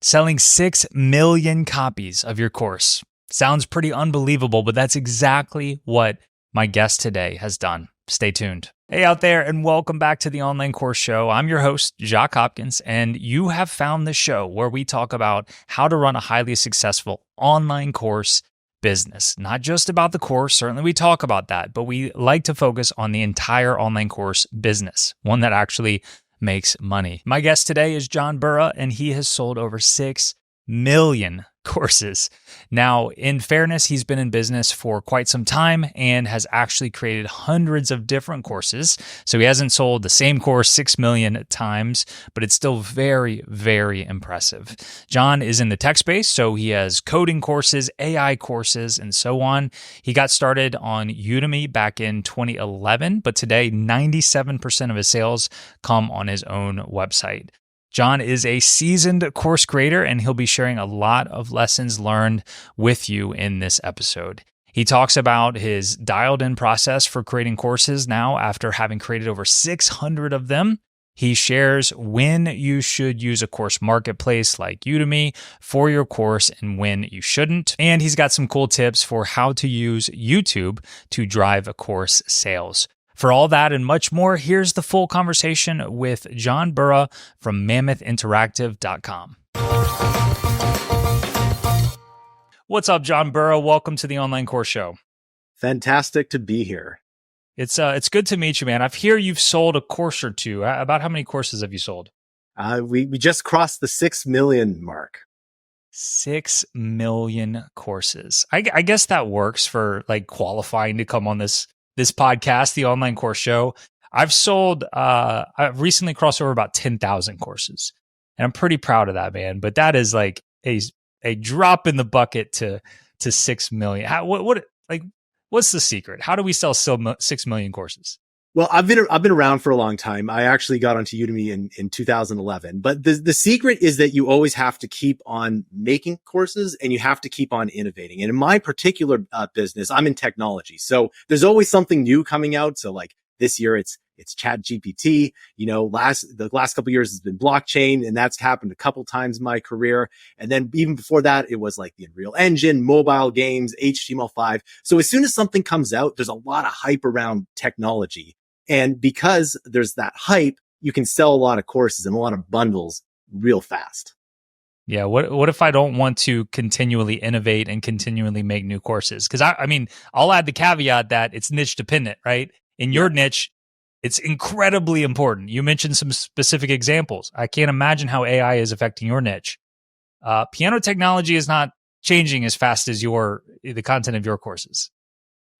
selling 6 million copies of your course. Sounds pretty unbelievable, but that's exactly what my guest today has done. Stay tuned. Hey out there, and welcome back to the Online Course Show. I'm your host, Jacques Hopkins, and you have found the show where we talk about how to run a highly successful online course business. Not just about the course, certainly we talk about that, but we like to focus on the entire online course business, one that actually makes money. My guest today is John Burra, and he has sold over 6 million courses. Now, in fairness, he's been in business for quite some time and has actually created hundreds of different courses. So he hasn't sold the same course 6 million times, but it's still very, very impressive. John is in the tech space, so he has coding courses, AI courses, and so on. He got started on Udemy back in 2011, but today 97% of his sales come on his own website. John is a seasoned course creator, and he'll be sharing a lot of lessons learned with you in this episode. He talks about his dialed-in process for creating courses now after having created over 600 of them. He shares when you should use a course marketplace like Udemy for your course and when you shouldn't. And he's got some cool tips for how to use YouTube to drive a course sales. For all that and much more, here's the full conversation with John Burra from MammothInteractive.com. What's up, John Burra? Welcome to the Online Course Show. Fantastic to be here. It's good to meet you, man. I hear you've sold a course or two. About how many courses have you sold? We just crossed the 6 million mark. 6 million courses. I guess that works for like qualifying to come on this podcast, the Online Course Show. I've recently crossed over about 10,000 courses, and I'm pretty proud of that, man. But that is like a drop in the bucket to 6 million. What's the secret? How do we sell 6 million courses? Well, I've been around for a long time. I actually got onto Udemy in 2011. But the secret is that you always have to keep on making courses and you have to keep on innovating. And in my particular business, I'm in technology. So there's always something new coming out. So like this year, it's Chat GPT. The last couple of years has been blockchain, and that's happened a couple times in my career. And then even before that, it was like the Unreal Engine, mobile games, HTML5. So as soon as something comes out, there's a lot of hype around technology. And because there's that hype, you can sell a lot of courses and a lot of bundles real fast. Yeah. What if I don't want to continually innovate and continually make new courses? Because I mean, I'll add the caveat that it's niche dependent, right? In your niche, it's incredibly important. You mentioned some specific examples. I can't imagine how AI is affecting your niche. Piano technology is not changing as fast as the content of your courses.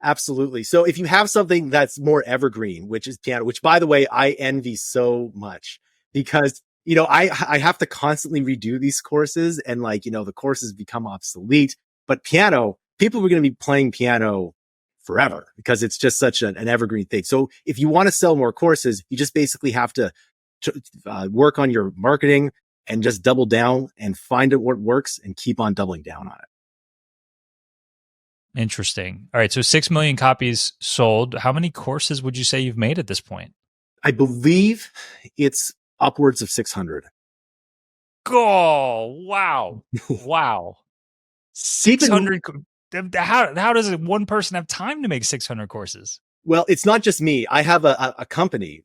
Absolutely. So if you have something that's more evergreen, which is piano, which by the way, I envy so much because, I have to constantly redo these courses and the courses become obsolete, but piano, people are going to be playing piano forever because it's just such an evergreen thing. So if you want to sell more courses, you just basically have to work on your marketing and just double down and find out what works and keep on doubling down on it. Interesting. All right. So 6 million copies sold. How many courses would you say you've made at this point? I believe it's upwards of 600. Oh, wow. Wow. 600. How does one person have time to make 600 courses? Well, it's not just me. I have a company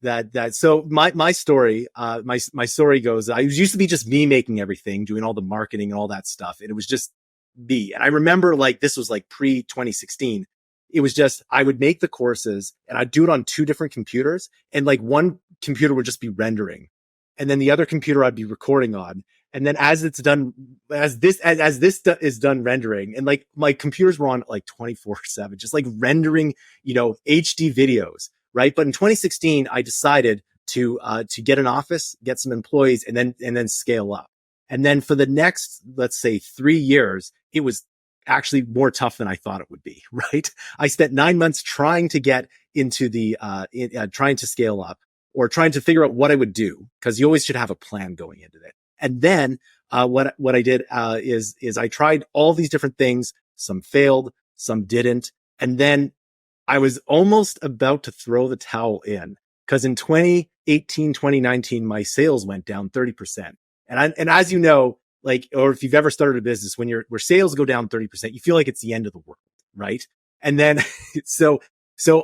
so my story, my story goes, it used to be just me making everything, doing all the marketing and all that stuff. And it was just me. And I remember this was pre 2016. It was just, I would make the courses and I'd do it on 2 different computers. And one computer would just be rendering. And then the other computer I'd be recording on. And then as this is done rendering, and my computers were on 24/7, just rendering, HD videos, right? But in 2016, I decided to get an office, get some employees, and then scale up. And then for the next, let's say 3 years, it was actually more tough than I thought it would be, right? I spent 9 months trying to get into trying to scale up or trying to figure out what I would do, because you always should have a plan going into it. And then what I did is I tried all these different things. Some failed, some didn't. And then I was almost about to throw the towel in, because in 2018, 2019, my sales went down 30%. And as you know, like, or if you've ever started a business, where sales go down 30%, you feel like it's the end of the world, right? And then, so,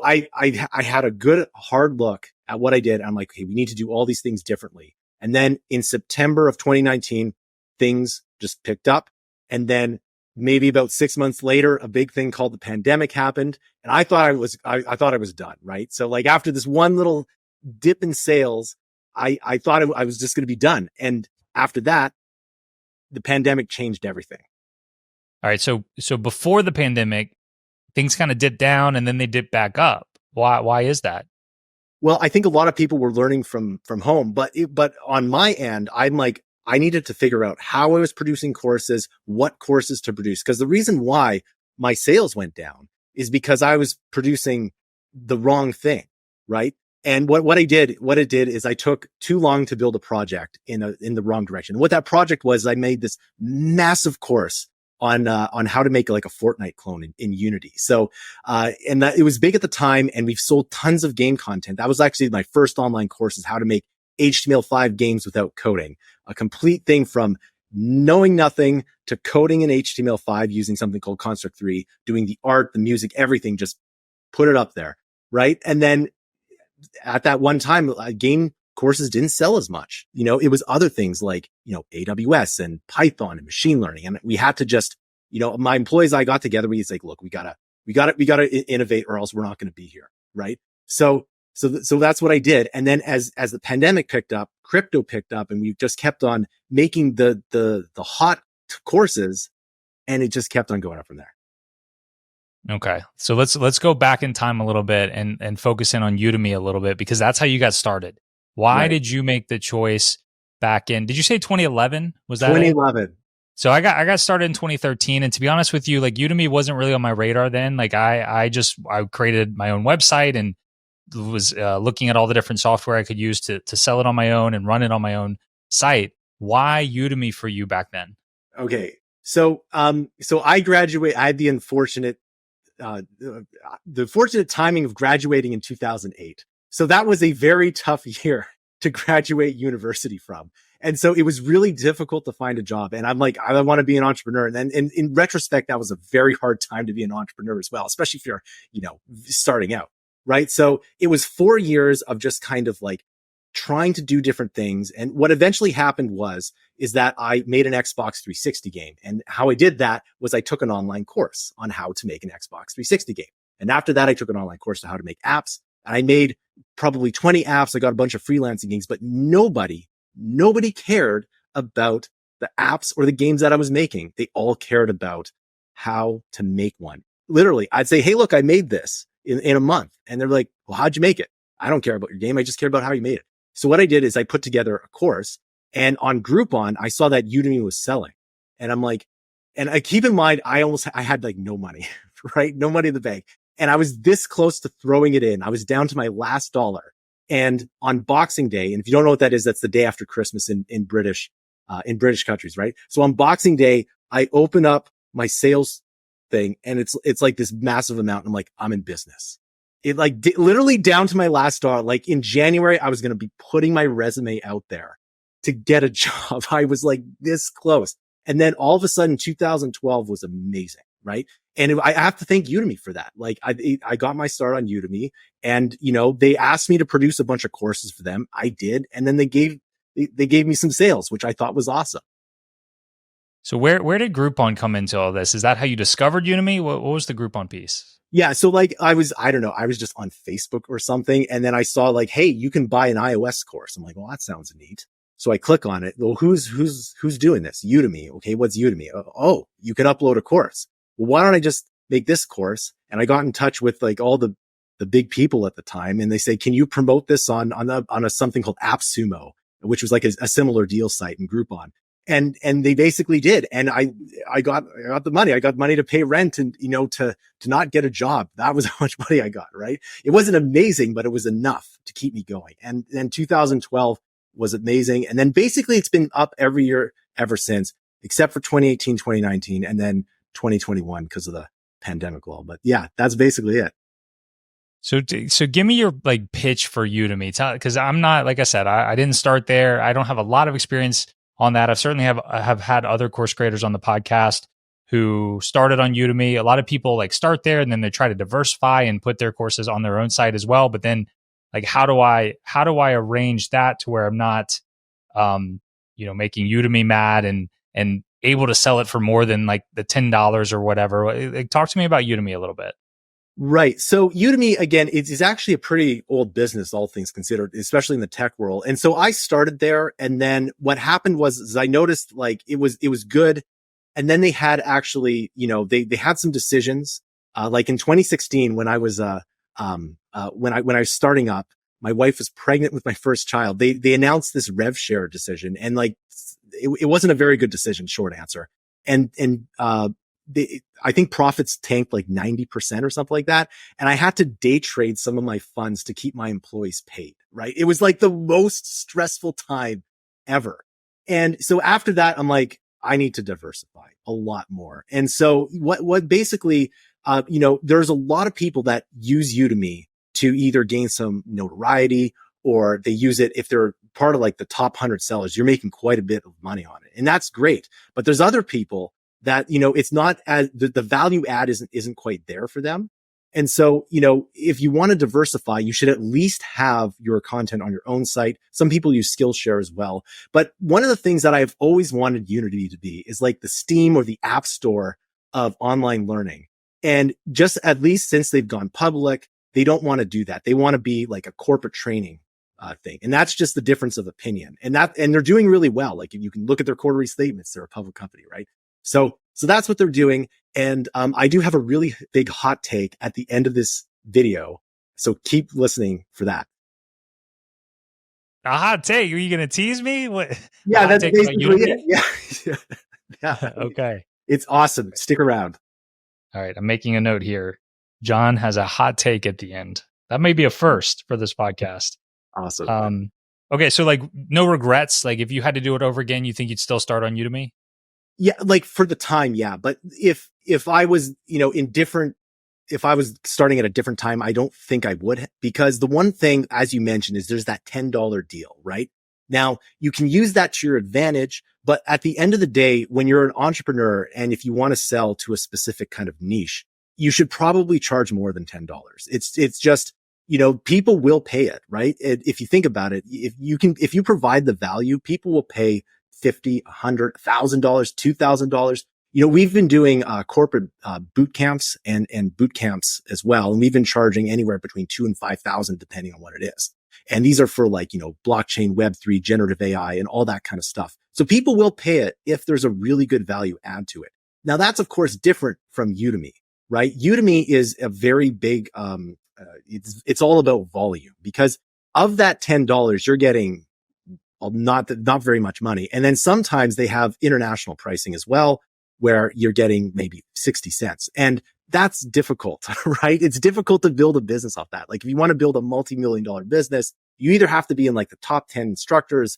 I had a good hard look at what I did. I'm like, okay, we need to do all these things differently. And then in September of 2019, things just picked up. And then maybe about 6 months later, a big thing called the pandemic happened. And I thought I thought I was done, right? So like after this one little dip in sales, I thought I was just going to be done. And after that, the pandemic changed everything. All right. So before the pandemic, things kind of dipped down and then they dipped back up. Why is that? Well, I think a lot of people were learning from home, but on my end, I'm like, I needed to figure out how I was producing courses, what courses to produce. Because the reason why my sales went down is because I was producing the wrong thing, right? And what it did is I took too long to build a project in the wrong direction. What that project was, I made this massive course on how to make like a Fortnite clone in Unity. So, and that it was big at the time, and we've sold tons of game content. That was actually my first online course, is how to make HTML5 games without coding, a complete thing from knowing nothing to coding in HTML5 using something called Construct 3, doing the art, the music, everything, just put it up there. Right. And then at that one time, game courses didn't sell as much. It was other things like, AWS and Python and machine learning. And we had to just, my employees, I got together, we was like, look, we gotta innovate or else we're not going to be here. Right. So that's what I did. And then as the pandemic picked up, crypto picked up, and we just kept on making the hot courses, and it just kept on going up from there. Okay. So let's go back in time a little bit and focus in on Udemy a little bit, because that's how you got started. Why did you make the choice back in, did you say 2011? Was that 2011? So I got started in 2013, and to be honest with you, like Udemy wasn't really on my radar then. Like I created my own website and was looking at all the different software I could use to sell it on my own and run it on my own site. Why Udemy for you back then? Okay. So I graduated, I had the fortunate timing of graduating in 2008. So that was a very tough year to graduate university from. And so it was really difficult to find a job. And I'm like, I want to be an entrepreneur. And then in retrospect, that was a very hard time to be an entrepreneur as well, especially if you're, starting out. Right. So it was 4 years of just kind of like trying to do different things. And what eventually happened is that I made an Xbox 360 game. And how I did that was I took an online course on how to make an Xbox 360 game. And after that, I took an online course on how to make apps. And I made probably 20 apps. I got a bunch of freelancing gigs, but nobody cared about the apps or the games that I was making. They all cared about how to make one. Literally, I'd say, hey, look, I made this in a month. And they're like, well, how'd you make it? I don't care about your game. I just care about how you made it. So what I did is I put together a course, and on Groupon, I saw that Udemy was selling. And I'm like, and I keep in mind, I had like no money, right? No money in the bank. And I was this close to throwing it in. I was down to my last dollar. And on Boxing Day, and if you don't know what that is, that's the day after Christmas in British countries, right? So on Boxing Day, I open up my sales thing, and it's like this massive amount. And I'm like, I'm in business. It like literally down to my last dollar. Like in January, I was going to be putting my resume out there to get a job. I was like this close. And then all of a sudden, 2012 was amazing, right? And I have to thank Udemy for that. Like I got my start on Udemy, and they asked me to produce a bunch of courses for them. I did, and then they gave me some sales, which I thought was awesome. So where did Groupon come into all this? Is that how you discovered Udemy? What was the Groupon piece? Yeah. So like I was just on Facebook or something. And then I saw like, hey, you can buy an iOS course. I'm like, well, that sounds neat. So I click on it. Well, who's doing this? Udemy. Okay. What's Udemy? Oh, you can upload a course. Well, why don't I just make this course? And I got in touch with like all the big people at the time. And they say, can you promote this on a something called AppSumo, which was like a similar deal site in Groupon. And they basically did. And I got the money. I got money to pay rent and, to not get a job. That was how much money I got, right? It wasn't amazing, but it was enough to keep me going. And then 2012 was amazing. And then basically it's been up every year ever since, except for 2018, 2019, and then 2021 because of the pandemic law. But yeah, that's basically it. So give me your like pitch for Udemy, because I'm not, like I said, I didn't start there. I don't have a lot of experience on that. I have had other course creators on the podcast who started on Udemy. A lot of people like start there and then they try to diversify and put their courses on their own site as well. But then like, how do I arrange that to where I'm not, making Udemy mad and able to sell it for more than like the $10 or whatever? Like, talk to me about Udemy a little bit. Right. So Udemy, again, it's actually a pretty old business, all things considered, especially in the tech world. And so I started there. And then what happened was I noticed like it was good. And then they had actually, they had some decisions, like in 2016, when I was, when I was starting up, my wife was pregnant with my first child. They announced this rev share decision, and like, it wasn't a very good decision, short answer. I think profits tanked like 90% or something like that. And I had to day trade some of my funds to keep my employees paid, right? It was like the most stressful time ever. And so after that, I'm like, I need to diversify a lot more. And so what basically, there's a lot of people that use Udemy to either gain some notoriety, or they use it if they're part of like the top 100 sellers. You're making quite a bit of money on it, and that's great. But there's other people that, it's not as the value add isn't quite there for them. And so, if you want to diversify, you should at least have your content on your own site. Some people use Skillshare as well. But one of the things that I've always wanted Udemy to be is like the Steam or the App Store of online learning. And just at least since they've gone public, they don't want to do that. They want to be like a corporate training thing. And that's just the difference of opinion. And they're doing really well. Like, if you can look at their quarterly statements, they're a public company, right? So that's what they're doing. And I do have a really big hot take at the end of this video. So keep listening for that. A hot take? Are you going to tease me? What? Yeah, that's basically it. Yeah. Yeah. Okay. It's awesome. Stick around. All right. I'm making a note here. John has a hot take at the end. That may be a first for this podcast. Awesome. Okay. So like, no regrets. Like, if you had to do it over again, you think you'd still start on Udemy? Yeah, like for the time, yeah. But if I was, if I was starting at a different time, I don't think I would, because the one thing, as you mentioned, is there's that $10 deal, right? Now, you can use that to your advantage, but at the end of the day, when you're an entrepreneur and if you want to sell to a specific kind of niche, you should probably charge more than $10. It's just, people will pay it, right? If you think about it, if you provide the value, people will pay $50, $100, $1,000, $2,000. We've been doing corporate boot camps and boot camps as well. And we've been charging anywhere between $2,000 and $5,000, depending on what it is. And these are for like, blockchain, Web3, generative AI, and all that kind of stuff. So people will pay it if there's a really good value add to it. Now, that's of course different from Udemy, right? Udemy is a very big, it's all about volume, because of that $10, you're getting not very much money. And then sometimes they have international pricing as well, where you're getting maybe 60 cents. And that's difficult, right? It's difficult to build a business off that. Like, if you want to build a multi-million-dollar business, you either have to be in like the top 10 instructors,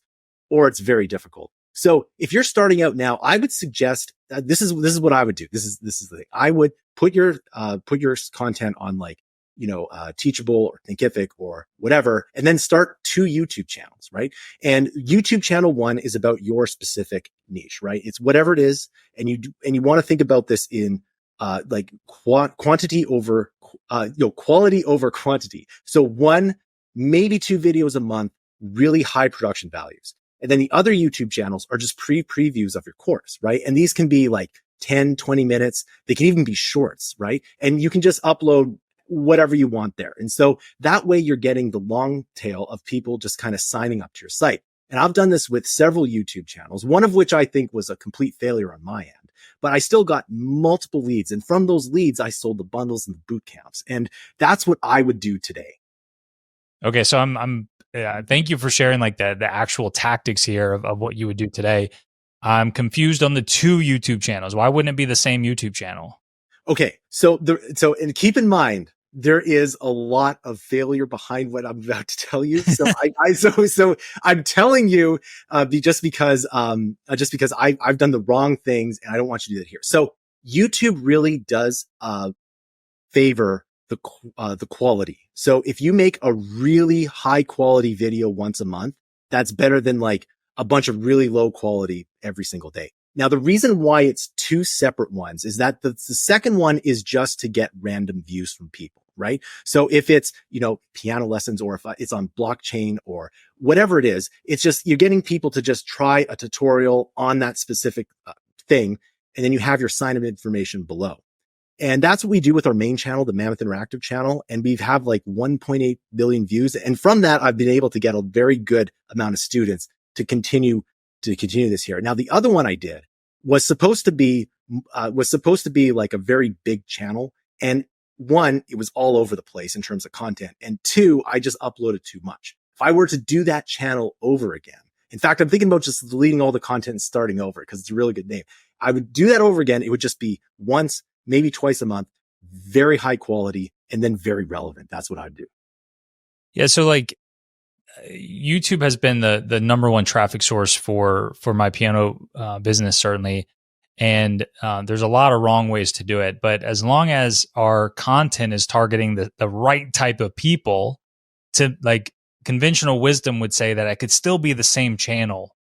or it's very difficult. So if you're starting out now, I would suggest this is what I would do. This is the thing. I would put your content on like, Teachable or Thinkific or whatever, and then start 2 YouTube channels, right? And YouTube channel 1 is about your specific niche, right? It's whatever it is. And you want to think about this in, like quantity over, quality over quantity. So 1, maybe 2 videos a month, really high production values. And then the other YouTube channels are just previews of your course, right? And these can be like 10, 20 minutes. They can even be shorts, right? And you can just upload whatever you want there. And so that way you're getting the long tail of people just kind of signing up to your site. And I've done this with several YouTube channels, one of which I think was a complete failure on my end, but I still got multiple leads. And from those leads, I sold the bundles and the boot camps. And that's what I would do today. Okay. So thank you for sharing like the actual tactics here of what you would do today. I'm confused on the 2 YouTube channels. Why wouldn't it be the same YouTube channel? Okay. And keep in mind, there is a lot of failure behind what I'm about to tell you. So so I'm telling you, just because I've done the wrong things and I don't want you to do that here. So YouTube really does, favor the quality. So if you make a really high quality video once a month, that's better than like a bunch of really low quality every single day. Now, the reason why it's two separate ones is that the second one is just to get random views from people, right? So if it's, piano lessons, or if it's on blockchain or whatever it is, it's just, you're getting people to just try a tutorial on that specific thing. And then you have your sign-up information below. And that's what we do with our main channel, the Mammoth Interactive channel. And we have like 1.8 billion views. And from that, I've been able to get a very good amount of students to continue this here. Now, the other one I did was supposed to be like a very big channel. And one, it was all over the place in terms of content. And two, I just uploaded too much. If I were to do that channel over again, in fact, I'm thinking about just deleting all the content and starting over because it's a really good name. I would do that over again. It would just be once, maybe twice a month, very high quality, and then very relevant. That's what I'd do. Yeah. So like YouTube has been the number one traffic source for my piano business, certainly. And there's a lot of wrong ways to do it. But as long as our content is targeting the right type of people, to like conventional wisdom would say that it could still be the same channel.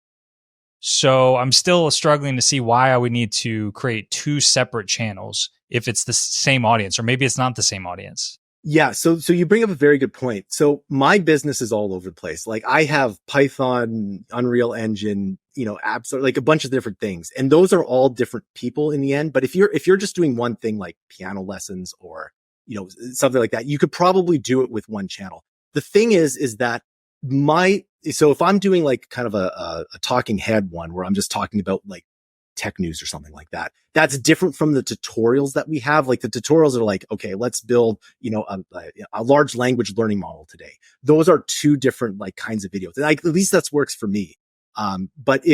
So I'm still struggling to see why I would need to create two separate channels if it's the same audience, or maybe it's not the same audience. Yeah. So you bring up a very good point. So my business is all over the place. Like I have Python, Unreal Engine, apps, like a bunch of different things. And those are all different people in the end. But if you're just doing one thing like piano lessons or, something like that, you could probably do it with one channel. The thing is that so if I'm doing like kind of a talking head one where I'm just talking about like tech news or something like that, that's different from the tutorials that we have. Like the tutorials are like, okay, let's build, a large language learning model today. Those are two different like kinds of videos. And at least that works for me. But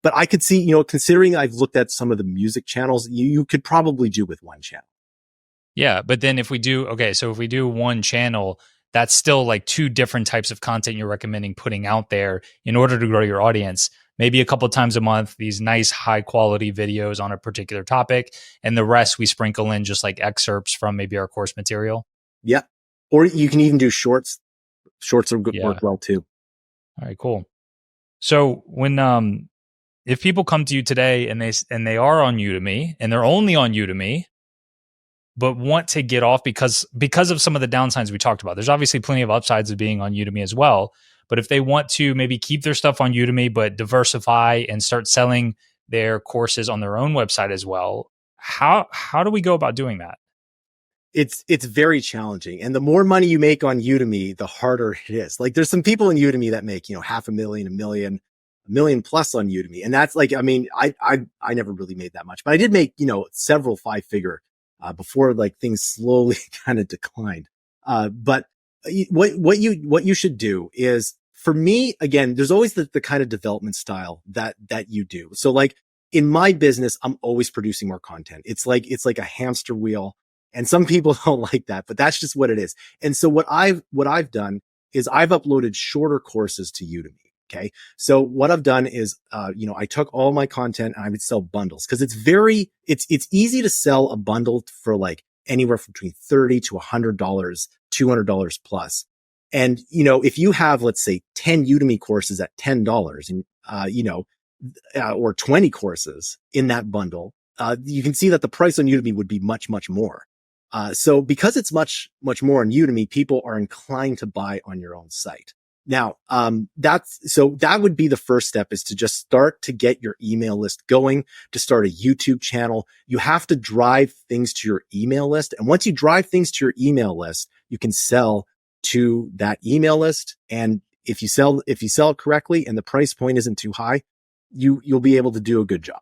I could see, considering I've looked at some of the music channels, you could probably do with one channel. Yeah. But then if we do one channel, that's still like two different types of content you're recommending putting out there in order to grow your audience. Maybe a couple of times a month, these nice high quality videos on a particular topic, and the rest we sprinkle in just like excerpts from maybe our course material. Yeah. Or you can even do shorts. Shorts are good, work well too. All right, cool. So when if people come to you today and they are on Udemy and they're only on Udemy, but want to get off because of some of the downsides we talked about. There's obviously plenty of upsides of being on Udemy as well. But if they want to maybe keep their stuff on Udemy, but diversify and start selling their courses on their own website as well, how do we go about doing that? It's very challenging. And the more money you make on Udemy, the harder it is. Like there's some people in Udemy that make, $500,000, $1 million plus on Udemy. And that's like, I never really made that much, but I did make, several 5-figure before like things slowly kind of declined. But what you should do is, for me, again, there's always the kind of development style that you do. So like in my business, I'm always producing more content. It's like a hamster wheel, and some people don't like that, but that's just what it is. And so what I've done is I've uploaded shorter courses to Udemy. Okay. So what I've done is, I took all my content and I would sell bundles because it's easy to sell a bundle for like anywhere from between $30 to $100, $200 plus. And, if you have, let's say 10 Udemy courses at $10 and, or 20 courses in that bundle, you can see that the price on Udemy would be much, much more. So because it's much, much more on Udemy, people are inclined to buy on your own site. Now, that would be the first step, is to just start to get your email list going, to start a YouTube channel. You have to drive things to your email list. And once you drive things to your email list, you can sell to that email list. And if you sell it correctly and the price point isn't too high, you'll be able to do a good job.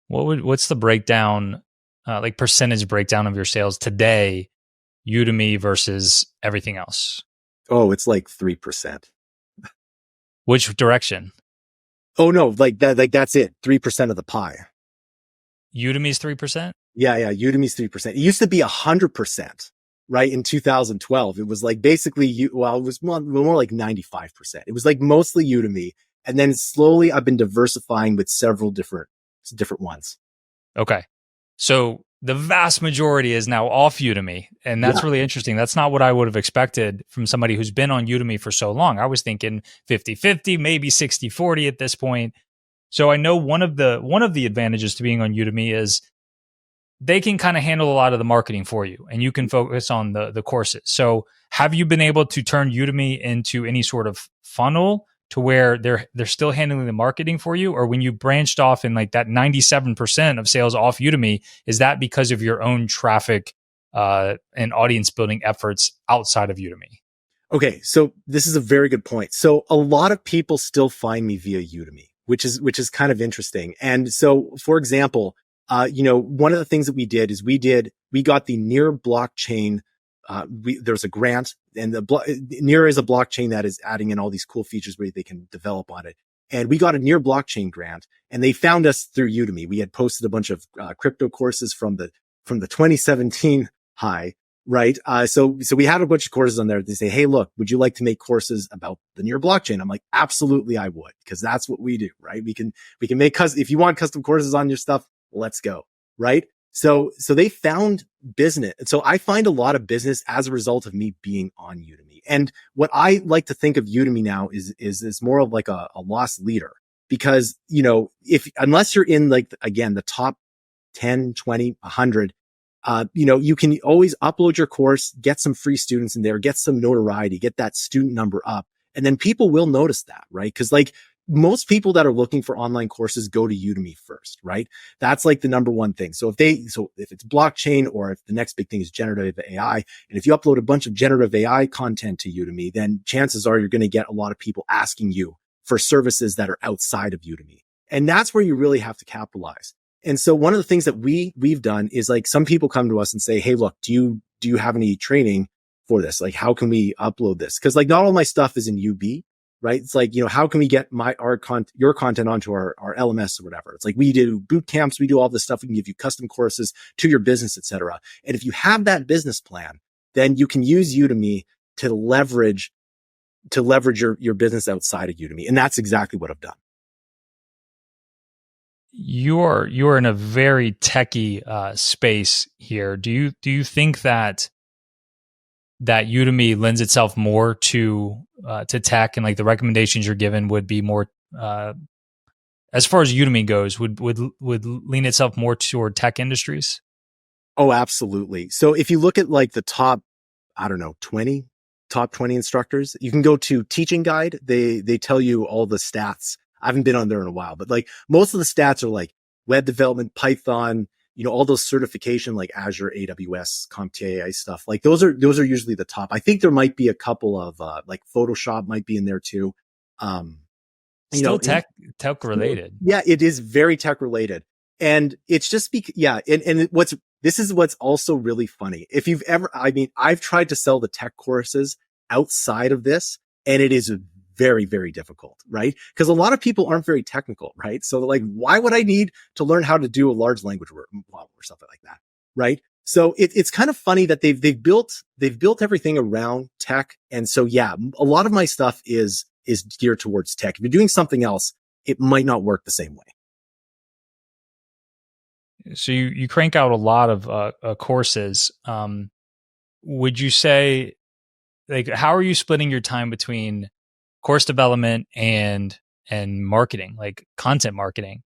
What's the breakdown, like percentage breakdown of your sales today, Udemy versus everything else? Oh, it's like 3%. Which direction? Oh no, like that's it. 3% of the pie. Udemy's 3%? Yeah. Udemy's 3%. It used to be 100%, right? In 2012, it was like basically, it was more like 95%. It was like mostly Udemy. And then slowly I've been diversifying with several different ones. Okay. So the vast majority is now off Udemy. And that's really interesting. That's not what I would have expected from somebody who's been on Udemy for so long. I was thinking 50-50, maybe 60-40 at this point. So I know one of the advantages to being on Udemy is they can kind of handle a lot of the marketing for you and you can focus on the courses. So have you been able to turn Udemy into any sort of funnel to where they're still handling the marketing for you? Or when you branched off in like that 97% of sales off Udemy, is that because of your own traffic and audience building efforts outside of Udemy? Okay, so this is a very good point. So a lot of people still find me via Udemy, which is kind of interesting. And so, for example, one of the things that we did is we got the Near blockchain. There's a grant, and Near is a blockchain that is adding in all these cool features where they can develop on it. And we got a Near blockchain grant, and they found us through Udemy. We had posted a bunch of crypto courses from the 2017 high, right? So we had a bunch of courses on there. They say, hey, look, would you like to make courses about the Near blockchain? I'm like, absolutely, I would, because that's what we do, right? We can make if you want custom courses on your stuff, let's go, right? So they found business. And so I find a lot of business as a result of me being on Udemy. And what I like to think of Udemy now is more of like a lost leader, because, unless you're in like, again, the top 10, 20, 100, you can always upload your course, get some free students in there, get some notoriety, get that student number up. And then people will notice that, right? Cause like, most people that are looking for online courses go to Udemy first, right? That's like the number one thing. So if it's blockchain, or if the next big thing is generative AI, and if you upload a bunch of generative AI content to Udemy, then chances are you're going to get a lot of people asking you for services that are outside of Udemy. And that's where you really have to capitalize. And so one of the things that we've done is, like, some people come to us and say, hey, look, do you have any training for this? Like, how can we upload this? Cause like not all my stuff is in UB. Right? It's like, how can we get your content onto our LMS or whatever? It's like, we do boot camps, we do all this stuff. We can give you custom courses to your business, et cetera. And if you have that business plan, then you can use Udemy to leverage your business outside of Udemy. And that's exactly what I've done. You're in a very techy space here. Do you think that Udemy lends itself more to tech, and like the recommendations you're given would be more, as far as Udemy goes, would lean itself more toward tech industries? Oh, absolutely. So if you look at like the top 20 instructors, you can go to Teaching Guide. They tell you all the stats. I haven't been on there in a while, but like most of the stats are like web development, Python, all those certification like Azure, AWS, CompTIA AI stuff. Like those are usually the top. I think there might be a couple of like Photoshop might be in there too. Still tech related. Yeah, it is very tech related. And it's just this is what's also really funny. If you've ever, I've tried to sell the tech courses outside of this, and it is very, very difficult, right? Because a lot of people aren't very technical, right? So like, why would I need to learn how to do a large language model or something like that, right? So it's kind of funny that they've built everything around tech. And so, yeah, a lot of my stuff is geared towards tech. If you're doing something else, it might not work the same way. So you crank out a lot of courses. Would you say, like, how are you splitting your time between course development and marketing, like content marketing?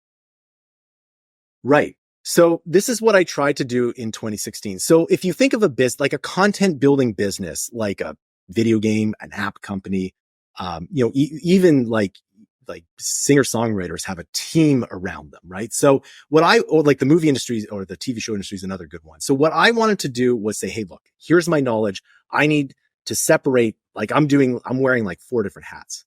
Right. So this is what I tried to do in 2016. So if you think of a business, like a content building business, like a video game, an app company, even like singer-songwriters have a team around them, right? So or like the movie industry or the TV show industry is another good one. So what I wanted to do was say, hey, look, here's my knowledge. I need to separate, like I'm wearing like 4 different hats.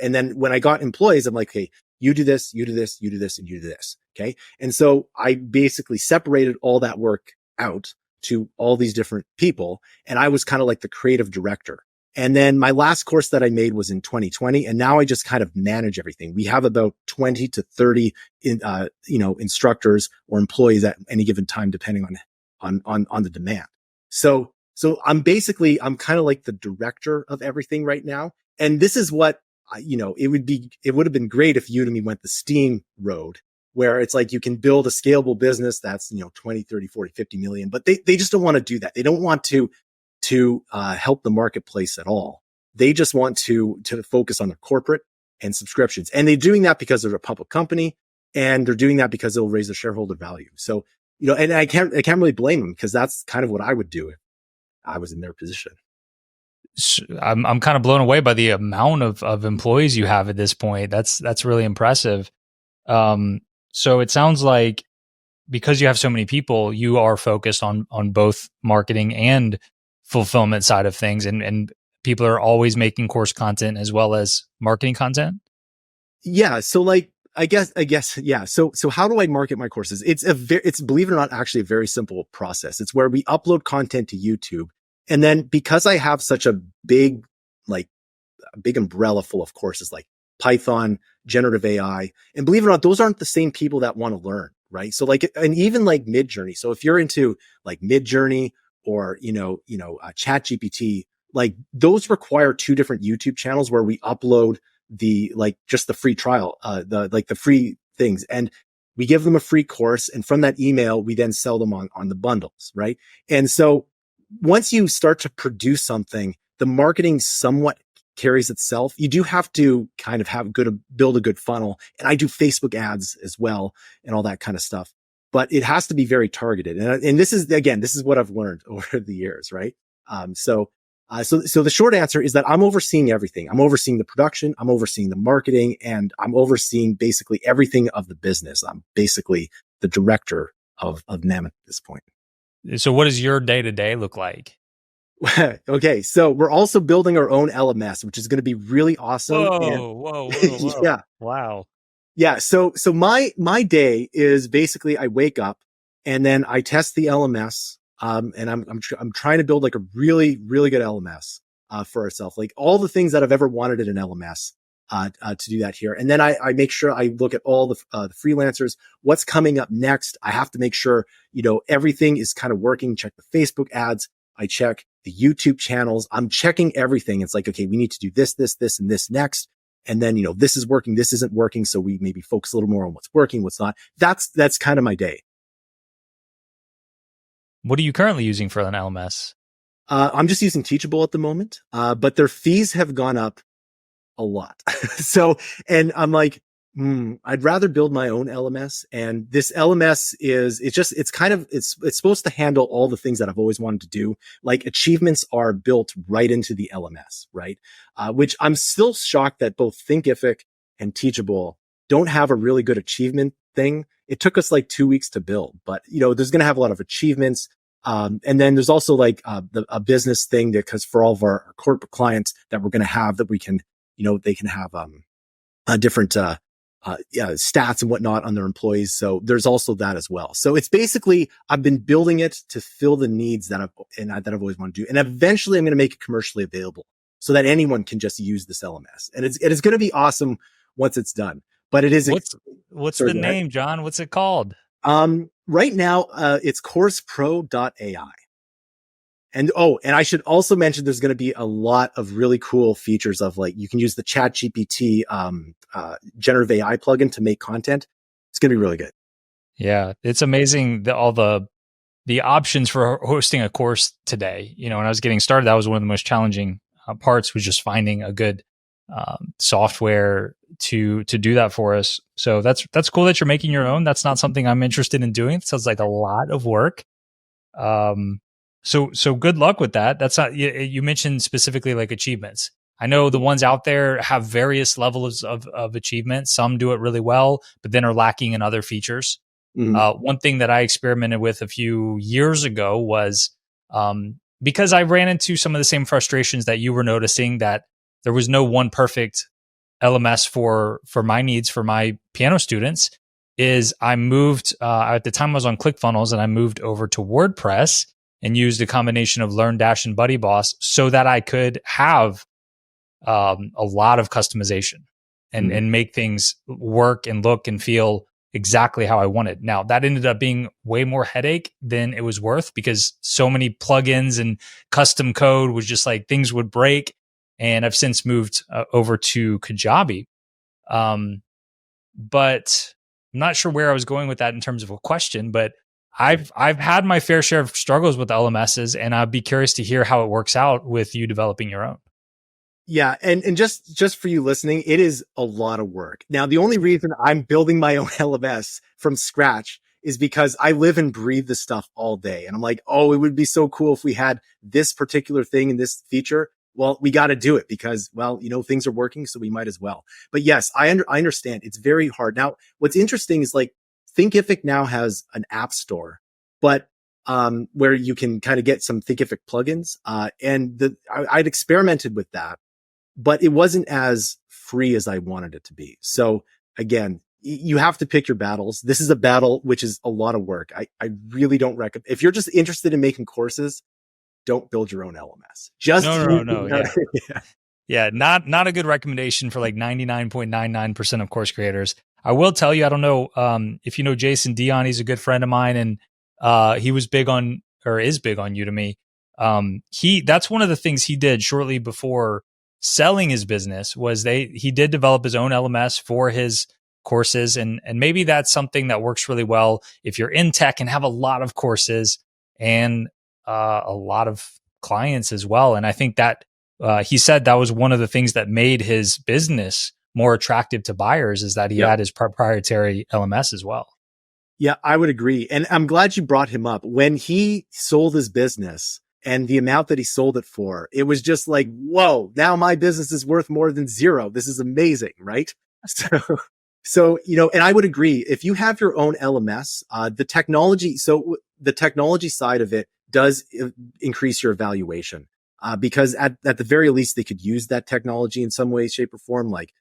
And then when I got employees, I'm like, hey, you do this, you do this, you do this, and you do this. Okay. And so I basically separated all that work out to all these different people. And I was kind of like the creative director. And then my last course that I made was in 2020. And now I just kind of manage everything. We have about 20 to 30, instructors or employees at any given time, depending on the demand. So I'm kind of like the director of everything right now. And this is what, it would have been great if Udemy went the Steam road, where it's like you can build a scalable business that's, 20, 30, 40, 50 million, but they just don't want to do that. They don't want to help the marketplace at all. They just want to focus on their corporate and subscriptions. And they're doing that because they're a public company, and they're doing that because it'll raise their shareholder value. So, and I can't really blame them, because that's kind of what I would do if I was in their position. I'm kind of blown away by the amount of employees you have at this point. That's really impressive. So it sounds like because you have so many people, you are focused on both marketing and fulfillment side of things, and people are always making course content as well as marketing content. Yeah. So like, I guess, yeah. So how do I market my courses? It's believe it or not, actually a very simple process. It's where we upload content to YouTube. And then because I have such a big umbrella full of courses like Python, generative AI, and believe it or not, those aren't the same people that want to learn, right? So like, and even like Midjourney. So if you're into like Midjourney or, ChatGPT, like those require two different YouTube channels where we upload just the free trial, the free things. And we give them a free course. And from that email, we then sell them on the bundles, right? And so once you start to produce something, the marketing somewhat carries itself. You do have to kind of build a good funnel. And I do Facebook ads as well and all that kind of stuff, but it has to be very targeted. And this is what I've learned over the years, right? So the short answer is that I'm overseeing everything. I'm overseeing the production, I'm overseeing the marketing, and I'm overseeing basically everything of the business. I'm basically the director of Mammoth at this point. So what does your day-to-day look like? Okay. So we're also building our own LMS, which is going to be really awesome. Whoa. Yeah. Wow. Yeah. So my day is basically I wake up and then I test the LMS. And I'm trying to build like a really, really good LMS, for ourselves, like all the things that I've ever wanted in an LMS, to do that here. And then I make sure I look at all the freelancers, what's coming up next. I have to make sure, everything is kind of working, check the Facebook ads. I check the YouTube channels. I'm checking everything. It's like, okay, we need to do this, and this next. And then, this is working, this isn't working. So we maybe focus a little more on what's working, what's not. That's kind of my day. What are you currently using for an LMS? I'm just using Teachable at the moment, but their fees have gone up a lot. So, and I'm like, I'd rather build my own LMS. And this LMS it's supposed to handle all the things that I've always wanted to do. Like achievements are built right into the LMS, right? Which I'm still shocked that both Thinkific and Teachable don't have a really good achievement thing. It took us like 2 weeks to build, but there's going to have a lot of achievements. And then there's also like a business thing because for all of our corporate clients that we're going to have that we can, they can have different stats and whatnot on their employees. So there's also that as well. So it's basically I've been building it to fill the needs that I've always wanted to do, and eventually I'm going to make it commercially available so that anyone can just use this LMS, and it's going to be awesome once it's done. But it is what's the name, John? What's it called? Right now, it's CoursePro.ai. And I should also mention there's going to be a lot of really cool features of like, you can use the ChatGPT, generative AI plugin to make content. It's going to be really good. Yeah. It's amazing all the options for hosting a course today. When I was getting started, that was one of the most challenging parts, was just finding a good software to do that for us. So that's cool that you're making your own. That's not something I'm interested in doing. It sounds like a lot of work. So good luck with that. That's not, you mentioned specifically like achievements. I know the ones out there have various levels of achievement. Some do it really well, but then are lacking in other features. Mm-hmm. One thing that I experimented with a few years ago was, because I ran into some of the same frustrations that you were noticing, that there was no one perfect LMS for my needs, for my piano students, is I moved, at the time I was on ClickFunnels, and I moved over to WordPress and used a combination of LearnDash and BuddyBoss so that I could have a lot of customization and make things work and look and feel exactly how I wanted. Now, that ended up being way more headache than it was worth, because so many plugins and custom code was just like things would break. And I've since moved over to Kajabi. But I'm not sure where I was going with that in terms of a question, but I've had my fair share of struggles with LMSs, and I'd be curious to hear how it works out with you developing your own. Yeah. And just for you listening, it is a lot of work. Now, the only reason I'm building my own LMS from scratch is because I live and breathe this stuff all day. And I'm like, oh, it would be so cool if we had this particular thing and this feature. Well, we got to do it because, well, things are working, so we might as well. But yes, I understand it's very hard. Now, what's interesting is like Thinkific now has an app store, but where you can kind of get some Thinkific plugins. I'd experimented with that, but it wasn't as free as I wanted it to be. So again, you have to pick your battles. This is a battle, which is a lot of work. I really don't recommend, if you're just interested in making courses, don't build your own LMS. Just no. Yeah. Yeah. Not a good recommendation for like 99.99% of course creators. I will tell you, I don't know if you know Jason Dion, he's a good friend of mine, and he was big on, or is big on Udemy. That's one of the things he did shortly before selling his business was he did develop his own LMS for his courses. And maybe that's something that works really well if you're in tech and have a lot of courses and a lot of clients as well. And I think that he said that was one of the things that made his business more attractive to buyers, is that he had his proprietary LMS as well. Yeah, I would agree. And I'm glad you brought him up. When he sold his business and the amount that he sold it for, it was just like, whoa, now my business is worth more than zero. This is amazing, right? So, and I would agree, if you have your own LMS, the technology side of it does increase your evaluation, because at the very least, they could use that technology in some way, shape, or form. Like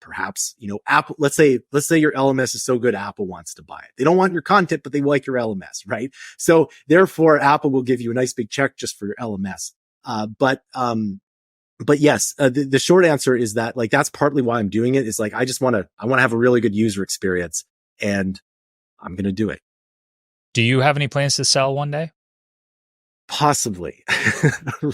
perhaps, Apple, let's say your LMS is so good, Apple wants to buy it. They don't want your content, but they like your LMS, right? So therefore, Apple will give you a nice big check just for your LMS. But yes, the short answer is that like, that's partly why I'm doing it, is like, I want to have a really good user experience, and I'm going to do it. Do you have any plans to sell one day? Possibly.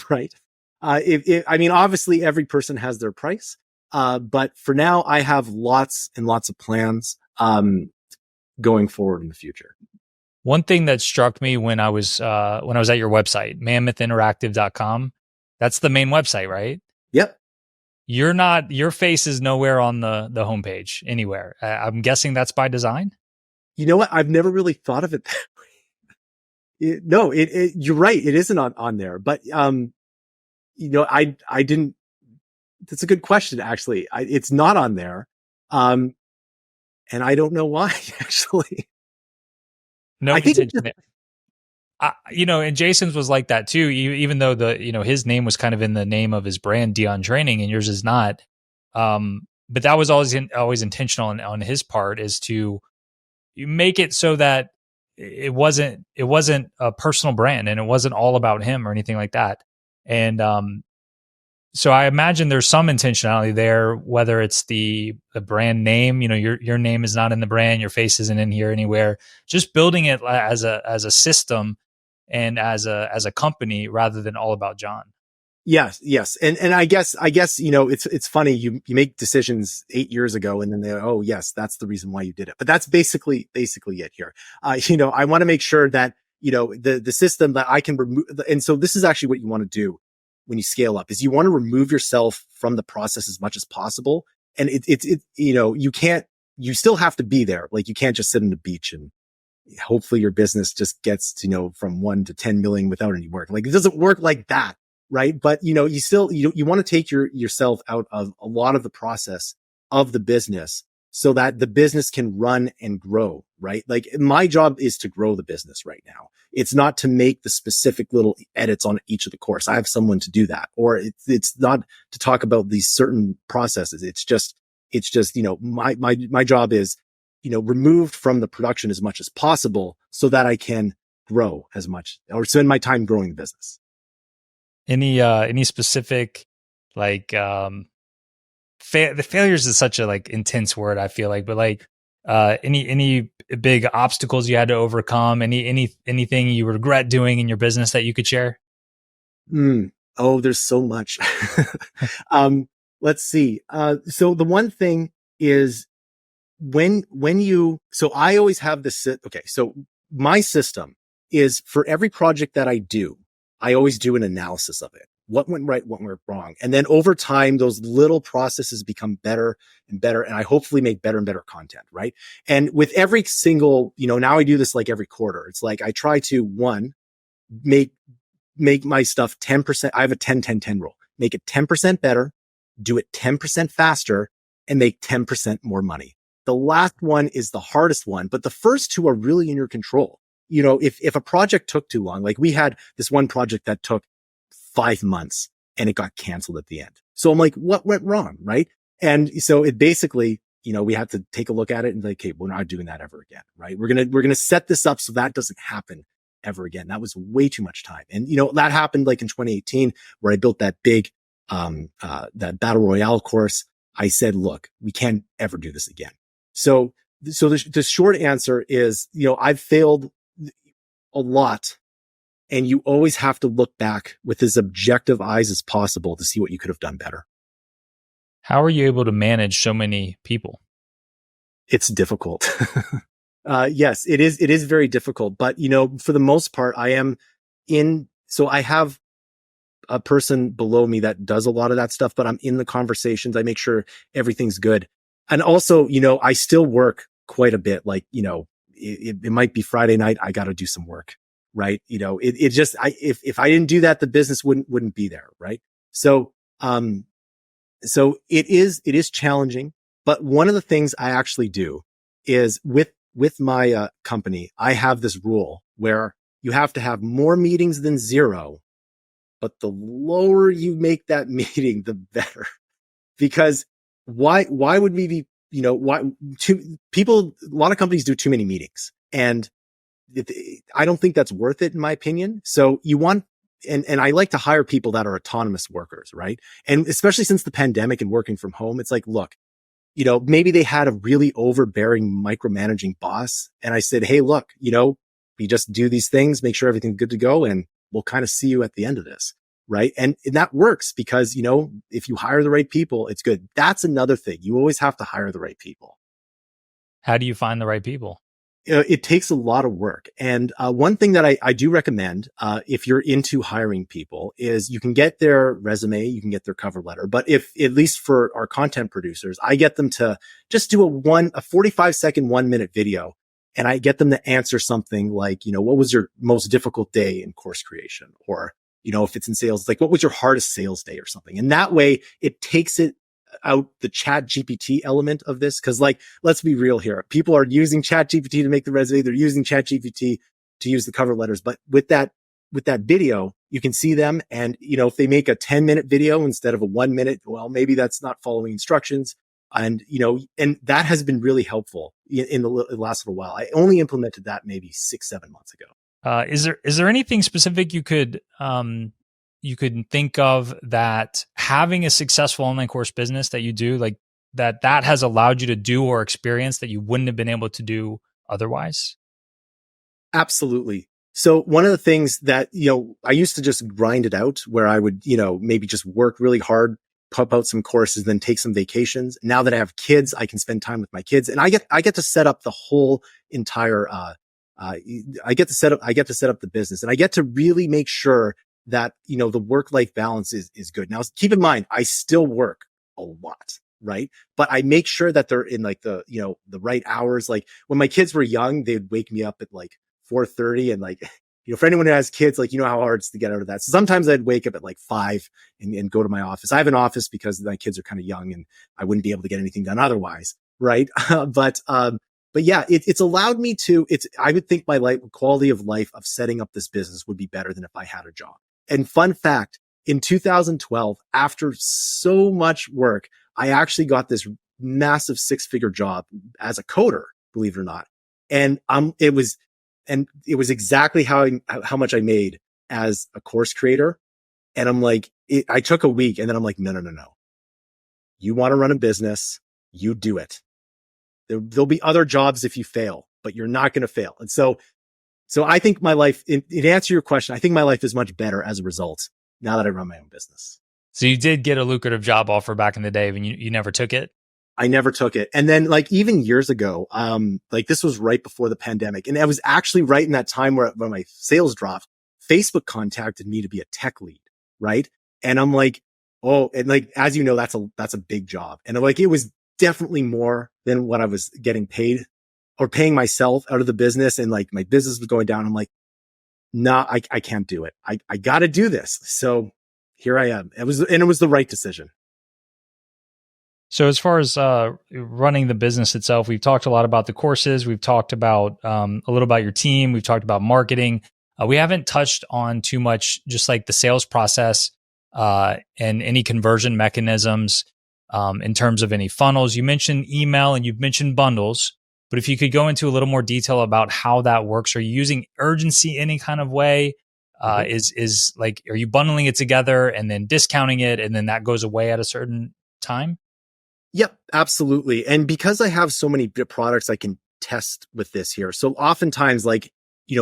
Right. I mean, obviously every person has their price. But for now, I have lots and lots of plans, going forward in the future. One thing that struck me when I was at your website, mammothinteractive.com, that's the main website, right? Yep. Your face is nowhere on the homepage anywhere. I'm guessing that's by design. You know what? I've never really thought of it that way. No, you're right. It isn't on there, but, I didn't, that's a good question, actually. It's not on there. And I don't know why, actually. No, I think and Jason's was like that too, even though his name was kind of in the name of his brand, Dion Training, and yours is not. But that was always intentional on his part, is to make it so that it wasn't a personal brand and it wasn't all about him or anything like that. And so I imagine there's some intentionality there, whether it's the brand name, your name is not in the brand, your face isn't in here anywhere, just building it as a system and as a company rather than all about John. Yes. And I guess, it's funny. You make decisions 8 years ago and then oh yes, that's the reason why you did it. But that's basically it here. I want to make sure that, the system that I can remove. And so this is actually what you want to do when you scale up, is you want to remove yourself from the process as much as possible. And you still have to be there. Like you can't just sit on the beach and hopefully your business just gets, from 1 to 10 million without any work. Like it doesn't work like that. Right. But, you want to take yourself out of a lot of the process of the business so that the business can run and grow. Right. Like my job is to grow the business right now. It's not to make the specific little edits on each of the course. I have someone to do that, or it's not to talk about these certain processes. It's just, my job is, removed from the production as much as possible so that I can grow as much, or spend my time growing the business. Any specific, like, the failures is such a like intense word, I feel like, but like, any big obstacles you had to overcome, anything you regret doing in your business that you could share? Oh, there's so much. Let's see. So the one thing is so I always have this, okay. So my system is for every project that I do, I always do an analysis of it. What went right, what went wrong. And then over time, those little processes become better and better. And I hopefully make better and better content. Right. And with every single, now I do this like every quarter. It's like, I try to make my stuff 10%. I have a 10-10-10 rule, make it 10% better, do it 10% faster, and make 10% more money. The last one is the hardest one, but the first two are really in your control. If a project took too long, like we had this one project that took 5 months and it got canceled at the end. So I'm like, what went wrong? Right. And so it basically, we have to take a look at it and like, okay, we're not doing that ever again. Right. We're going to set this up so that doesn't happen ever again. That was way too much time. And, that happened like in 2018 where I built that big, that battle royale course. I said, look, we can't ever do this again. So the short answer is, I've failed a lot, and you always have to look back with as objective eyes as possible to see what you could have done better. How are you able to manage so many people? It's difficult. Yes, it is. It is very difficult, but for the most part, so I have a person below me that does a lot of that stuff, but I'm in the conversations. I make sure everything's good. And also, I still work quite a bit. Like, it might be Friday night. I got to do some work, right? If I didn't do that, the business wouldn't be there. Right. So it is challenging, but one of the things I actually do is with my company, I have this rule where you have to have more meetings than zero, but the lower you make that meeting, the better. Because why would we be, a lot of companies do too many meetings, and I don't think that's worth it in my opinion. So you want, and I like to hire people that are autonomous workers, right? And especially since the pandemic and working from home, it's like, look, maybe they had a really overbearing, micromanaging boss. And I said, hey, look, we just do these things, make sure everything's good to go, and we'll kind of see you at the end of this. Right. And that works because, if you hire the right people, it's good. That's another thing. You always have to hire the right people. How do you find the right people? It takes a lot of work. And one thing that I do recommend, if you're into hiring people, is you can get their resume, you can get their cover letter. But if, at least for our content producers, I get them to just do a 45-second, 1-minute video. And I get them to answer something like, what was your most difficult day in course creation? Or, if it's in sales, like, what was your hardest sales day or something? And that way it takes it out the chat GPT element of this. Cause like, let's be real here. People are using chat GPT to make the resume. They're using chat GPT to use the cover letters. But with that video, you can see them. And, if they make a 10-minute video instead of a 1 minute, well, maybe that's not following instructions. And, and that has been really helpful in the last little while. I only implemented that maybe 6-7 months ago. Is there anything specific you could think of that having a successful online course business that you do, like that has allowed you to do or experience that you wouldn't have been able to do otherwise? Absolutely. So one of the things that, I used to just grind it out where I would, maybe just work really hard, pump out some courses, then take some vacations. Now that I have kids, I can spend time with my kids, and I get to set up the whole entire, I get to set up the business, and I get to really make sure that, the work-life balance is good. Now, keep in mind, I still work a lot, right? But I make sure that they're in like the right hours. Like when my kids were young, they'd wake me up at like 4:30, and like, for anyone who has kids, like, how hard it's to get out of that. So sometimes I'd wake up at like 5 and go to my office. I have an office because my kids are kind of young and I wouldn't be able to get anything done otherwise. Right. But yeah, it's allowed me to, I would think my quality of life of setting up this business would be better than if I had a job. And fun fact, in 2012, after so much work, I actually got this massive 6-figure job as a coder, believe it or not. And it was exactly how much I made as a course creator. And I'm like, I took a week, and then I'm like, no. You want to run a business, you do it. There'll be other jobs if you fail, but you're not going to fail. And so I think my life, in answer your question, I think my life is much better as a result now that I run my own business. So you did get a lucrative job offer back in the day when you never took it? I never took it. And then like even years ago, like this was right before the pandemic. And I was actually right in that time where when my sales dropped, Facebook contacted me to be a tech lead. Right. And I'm like, oh, and like, as you know, that's a big job. And like, it was definitely more than what I was getting paid or paying myself out of the business. And like my business was going down. I'm like, nah, I can't do it. I got to do this. So here I am. It was the right decision. So as far as running the business itself, we've talked a lot about the courses. We've talked about a little about your team. We've talked about marketing. We haven't touched on too much, just like the sales process and any conversion mechanisms in terms of any funnels. You mentioned email and you've mentioned bundles, but if you could go into a little more detail about how that works. Are you using urgency any kind of way? Is like, are you bundling it together and then discounting it and then that goes away at a certain time? Yep, absolutely. And because I have so many products I can test with this here. So oftentimes, like,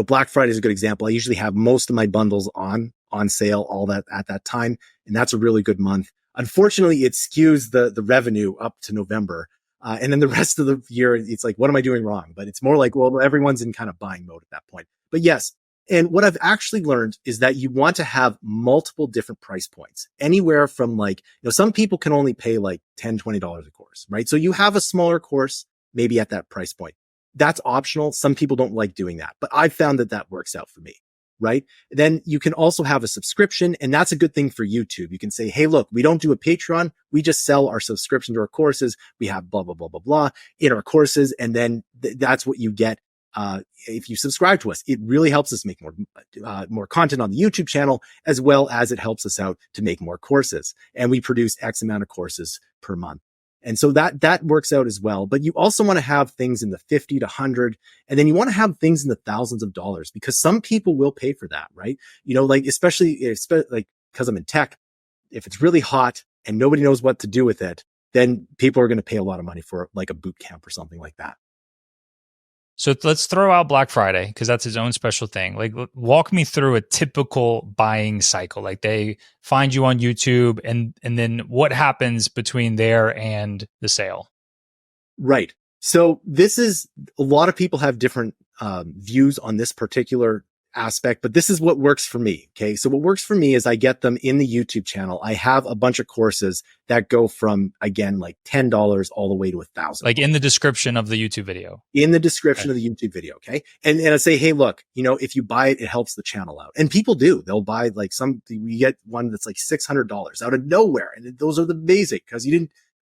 Black Friday is a good example. I usually have most of my bundles on sale all that at that time. And that's a really good month. Unfortunately, it skews the revenue up to November. And then the rest of the year, it's like, what am I doing wrong? But it's more like, well, everyone's in kind of buying mode at that point. But yes. And what I've actually learned is that you want to have multiple different price points, anywhere from like, some people can only pay like $10, $20 a course, right? So you have a smaller course, maybe at that price point. That's optional. Some people don't like doing that, but I've found that works out for me, right? Then you can also have a subscription, and that's a good thing for YouTube. You can say, hey, look, we don't do a Patreon. We just sell our subscription to our courses. We have blah, blah, blah, blah, blah in our courses. And then that's what you get. If you subscribe to us, it really helps us make more content on the YouTube channel, as well as it helps us out to make more courses. And we produce X amount of courses per month. And so that works out as well. But you also want to have things in the 50 to 100, and then you want to have things in the thousands of dollars, because some people will pay for that, right? Like especially like because I'm in tech, if it's really hot and nobody knows what to do with it, then people are going to pay a lot of money for like a boot camp or something like that. So let's throw out Black Friday because that's its own special thing. Like, walk me through a typical buying cycle. Like, they find you on YouTube, and then what happens between there and the sale? Right. So this is, a lot of people have different views on this particular aspect, but this is what works for me. Okay. So what works for me is I get them in the YouTube channel. I have a bunch of courses that go from, again, like $10 all the way to $1,000. Like in the description of the YouTube video. In the description of the YouTube video. Okay. And I say, hey, look, if you buy it, it helps the channel out. And people do. They'll buy like we get one that's like $600 out of nowhere. And those are the basic, because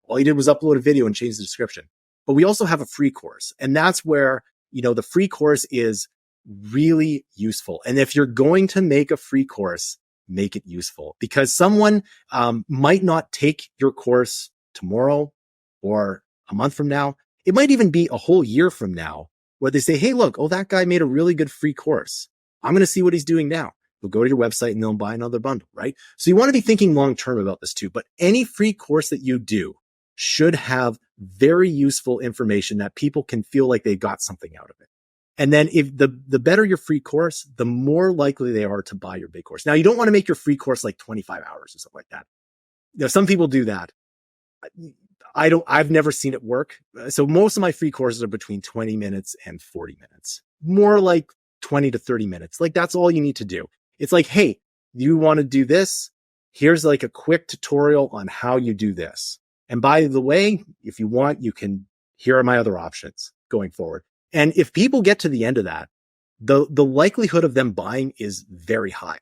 all you did was upload a video and change the description. But we also have a free course. And that's where, the free course is really useful. And if you're going to make a free course, make it useful, because someone might not take your course tomorrow or a month from now. It might even be a whole year from now, where they say, hey, look, that guy made a really good free course. I'm going to see what he's doing now. They'll go to your website and they'll buy another bundle, right? So you want to be thinking long-term about this too. But any free course that you do should have very useful information that people can feel like they got something out of it. And then if the better your free course, the more likely they are to buy your big course. Now, you don't want to make your free course like 25 hours or something like that. Some people do that. I've never seen it work. So most of my free courses are between 20 minutes and 40 minutes, more like 20 to 30 minutes. Like, that's all you need to do. It's like, hey, you want to do this? Here's like a quick tutorial on how you do this. And by the way, if you want, here are my other options going forward. And if people get to the end of that, the likelihood of them buying is very high,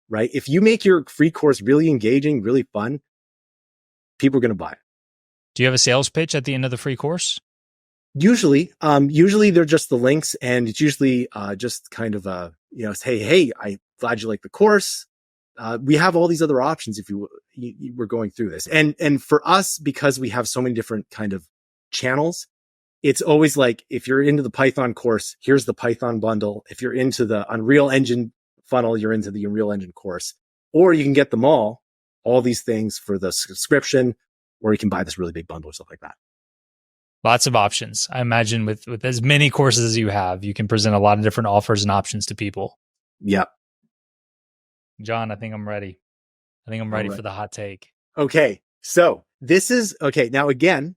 right? If you make your free course really engaging, really fun, people are going to buy it. Do you have a sales pitch at the end of the free course? Usually they're just the links, and it's usually just kind of say, hey, I'm glad you like the course. We have all these other options if you were going through this. And for us, because we have so many different kind of channels, it's always like, if you're into the Python course, here's the Python bundle. If you're into the Unreal Engine funnel, you're into the Unreal Engine course. Or you can get them all these things for the subscription, or you can buy this really big bundle or stuff like that. Lots of options. I imagine with as many courses as you have, you can present a lot of different offers and options to people. Yep. John, I think I'm ready. I think I'm ready for the hot take. Okay. So This is okay. Now, again,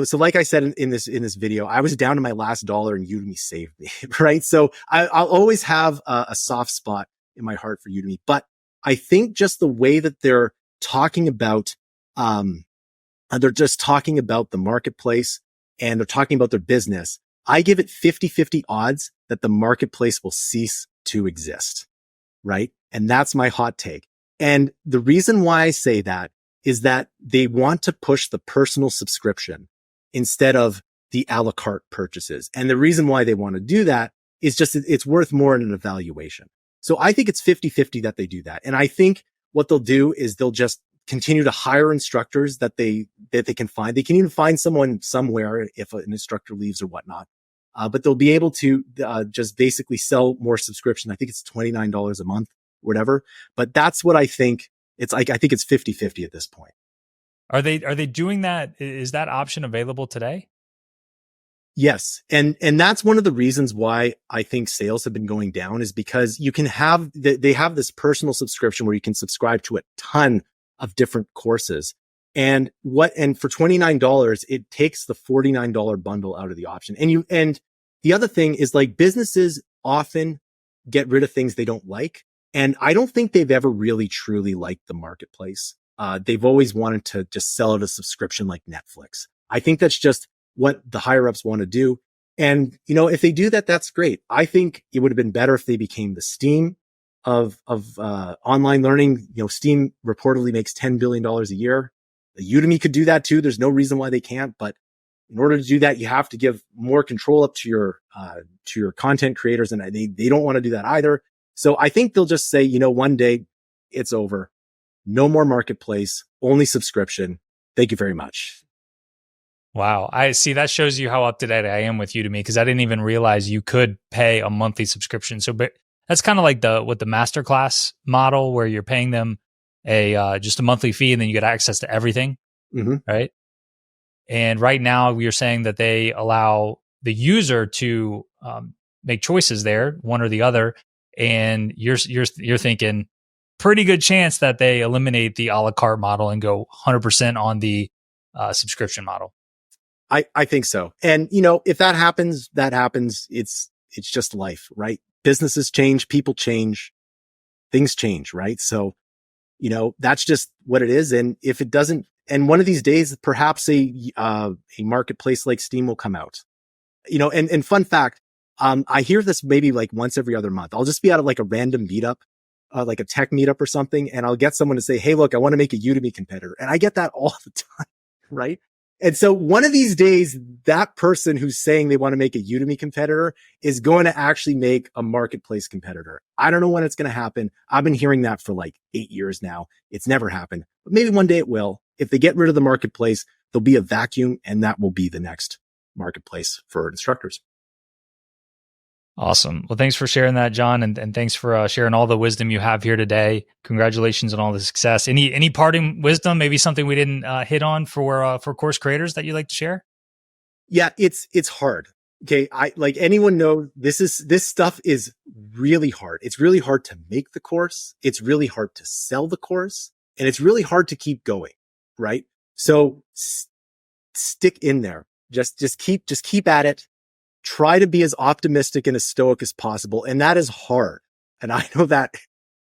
so like I said in this video, I was down to my last dollar and Udemy saved me, right? So I'll always have a soft spot in my heart for Udemy, but I think just the way that they're talking about, they're just talking about the marketplace and they're talking about their business. I give it 50-50 odds that the marketplace will cease to exist, right? And that's my hot take. And the reason why I say that is that they want to push the personal subscription instead of the a la carte purchases. And the reason why they want to do that is just it's worth more in an evaluation. So I think it's 50-50 that they do that. And I think what they'll do is they'll just continue to hire instructors that they can find. They can even find someone somewhere if an instructor leaves or whatnot. But they'll be able to just basically sell more subscription. I think it's $29 a month, whatever. But that's what I think. It's like, I think it's 50-50 at this point. Are they doing that? Is that option available today? Yes. And that's one of the reasons why I think sales have been going down is because you can have, they have this personal subscription where you can subscribe to a ton of different courses. And for $29, it takes the $49 bundle out of the option. And the other thing is like businesses often get rid of things they don't like. And I don't think they've ever really truly liked the marketplace. They've always wanted to just sell it a subscription like Netflix. I think that's just what the higher ups want to do. And, if they do that, that's great. I think it would have been better if they became the Steam of online learning. Steam reportedly makes $10 billion a year. Udemy could do that too. There's no reason why they can't. But in order to do that, you have to give more control up to your content creators. And they don't want to do that either. So I think they'll just say, one day it's over. No more marketplace, only subscription. Thank you very much. Wow. I see. That shows you how up to date I am with Udemy because I didn't even realize you could pay a monthly subscription. So but that's kind of like the masterclass model where you're paying them just a monthly fee and then you get access to everything. Mm-hmm. Right. And right now you're saying that they allow the user to make choices there, one or the other. And you're thinking pretty good chance that they eliminate the a la carte model and go 100% on the subscription model. I think so. And, if that happens, it's just life, right? Businesses change, people change, things change, right? So, that's just what it is. And if it doesn't, and one of these days, perhaps a marketplace like Steam will come out, and fun fact, I hear this maybe like once every other month. I'll just be at like a random meetup, like a tech meetup or something. And I'll get someone to say, hey, look, I want to make a Udemy competitor. And I get that all the time, right? And so one of these days, that person who's saying they want to make a Udemy competitor is going to actually make a marketplace competitor. I don't know when it's going to happen. I've been hearing that for like 8 years now. It's never happened, but maybe one day it will. If they get rid of the marketplace, there'll be a vacuum and that will be the next marketplace for instructors. Awesome. Well, thanks for sharing that, John, and thanks for sharing all the wisdom you have here today. Congratulations on all the success. Any parting wisdom, maybe something we didn't hit on for course creators that you'd like to share? Yeah, it's hard. Okay, I like anyone knows this stuff is really hard. It's really hard to make the course. It's really hard to sell the course, and it's really hard to keep going. Right? So stick in there. Just keep at it. Try to be as optimistic and as stoic as possible. And that is hard. And I know that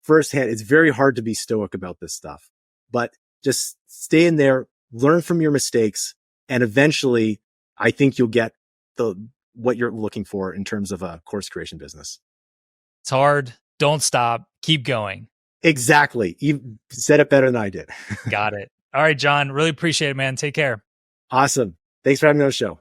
firsthand. It's very hard to be stoic about this stuff, but just stay in there, learn from your mistakes. And eventually I think you'll get what you're looking for in terms of a course creation business. It's hard. Don't stop. Keep going. Exactly. You said it better than I did. Got it. All right, John. Really appreciate it, man. Take care. Awesome. Thanks for having me on the show.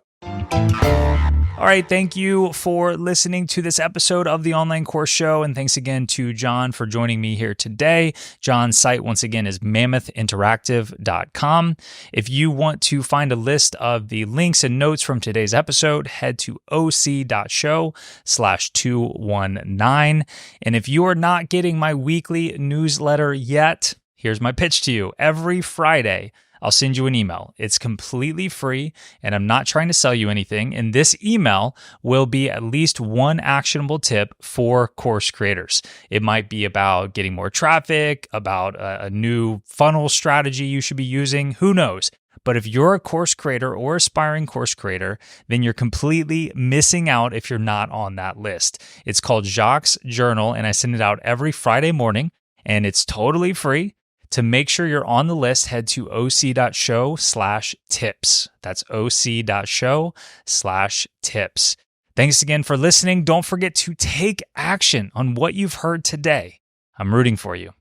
All right, thank you for listening to this episode of the Online Course Show, and thanks again to John for joining me here today. John's site, once again, is mammothinteractive.com. If you want to find a list of the links and notes from today's episode, head to oc.show/219. And if you are not getting my weekly newsletter yet, here's my pitch to you. Every Friday, I'll send you an email. It's completely free, and I'm not trying to sell you anything. And this email will be at least one actionable tip for course creators. It might be about getting more traffic, about a new funnel strategy you should be using. Who knows? But if you're a course creator or aspiring course creator, then you're completely missing out if you're not on that list. It's called Jacques' Journal, and I send it out every Friday morning, and it's totally free. To make sure you're on the list, head to oc.show/tips. That's oc.show/tips. Thanks again for listening. Don't forget to take action on what you've heard today. I'm rooting for you.